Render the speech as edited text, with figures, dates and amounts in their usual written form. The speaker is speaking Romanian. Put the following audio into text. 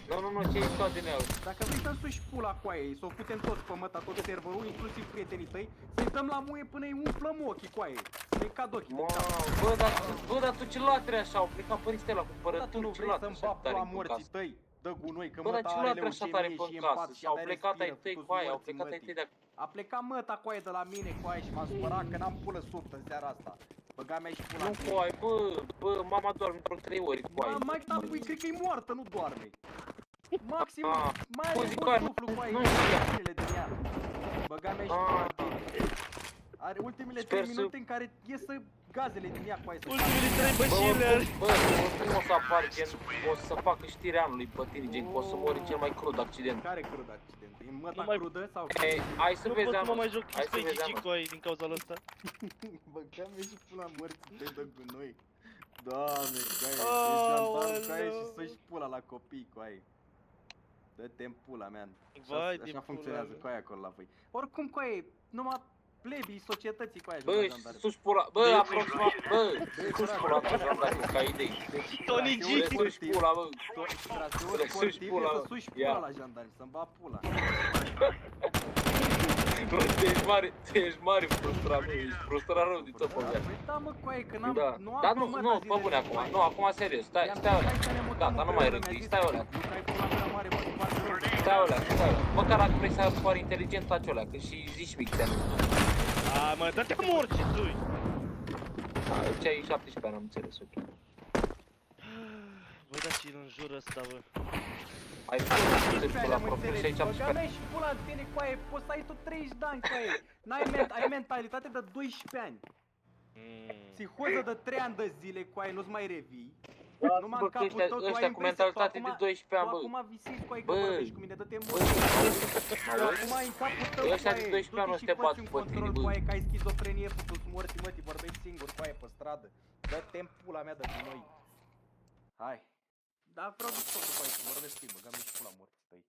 Nu, ce ești toate din el? Dacă vrei să suși pula cu aia, să o putem toți pe măta, tot serverul, inclusiv prietenii tăi, să-i dăm la muie până îi umplăm ochii cu aia. Să-i cad ochii de cap. Bă, dar tu ce latre așa, au plecat părinții la Dar tu cumpărături, nu ce vrei latre să-mi așa bag tare pula în morții casă. tăi? Dă gunoi, că Bă, dar măta ce are latre așa tare leucemie pe și casă? empat și Și-au abia plecat ai respiră, tăi futu-ți cu aia, au morții plecat ai tăi mătii. de acolo. A plecat măta cu aia de la mine cu aia și m-a supărat că n-am pulă subtă în seara asta. Băga mea și pula Nu în cu aia, bă, mama doarme vreo 3 ori cu aia. Mai da, pui, cred că e moartă, nu doarme. Maxim, mai Bă, are zic cu aia, suflu cu aia, nu ultimele din ea. Băga mea și pula în tine. Are ultimele Sper 3 minute în care iesă gazele din ea cu aia să Ultimele 3 bășile are. Bă, cum o să apar, gen, o să facă știrea anului pe tine, gen, că o să mori în cel mai crud accident. Care crud accident? E măta Nu mai- crudă sau? Ei, hai să Nu vezi pot să mă anul. mai joc Hai să vezi XPGG anul. cu aia din cauza ăsta. Băga mea și pula morții tăi de gunoi. Doamne, cu aia, e jandarm cu aia și să-și pula la copii cu aia. Dă-te-n pula mea. Vai de Așa pula funcționează mea. cu aia acolo la voi. Oricum cu aia, numai plebii societății cu aia Bă, la și jandarmi. sus pula, bă, aproximat, bă, sus pula pe jandarmi, ca idei. Tony G. Le suși pula, bă. Traseul Le suși sportiv pula, e să bă. suși Ia. pula la jandarmi, să-mi ba pula. Bă, tu ești mare frustrat, bă, ești frustrat rău de tot pe viață. Păi da, mă, cu aia, că n-am, Da, nu am dar pe nu, măta nu, pe zilele bune cu acum, aia. nu, acum serios, stai alea, gata, nu mai râdi, stai alea, stai alea, măcar dacă vrei să pari inteligent, faci alea, că și zici mic de A, mă, dă-te morți, tu. ce ai 17 ani, am înțeles, ok. Bă, da și în jur ăsta, bă. Ai fost la profil și ai 17 Băga ani. mea și pula în tine cu aia, poți să ai tu 30 de ani cu aia. Ai mentalitate de 12 ani. Psihoză de 3 ani de zile cu aia, nu-ți mai revii. Numai în capul tău, tu ai Ăștia cu mentalitate de 12 ani, tu bă. acum visezi cu aia că Bă. vorbești cu mine, dă-te Bă, morți. mă Acum ai în capul tău Ăștia cu de aia, 12 ani du-te o să și te fă-ți bați un pe tine, control bă. cu aia, că ai schizofrenie, putu-ți morți, mătii, vorbești singur cu aia pe stradă. Dă-te-n pula mea de noi. Hai. Dar vreau să fac după aia, să vorbesc cu ei, băga-mi și pula morții tăi.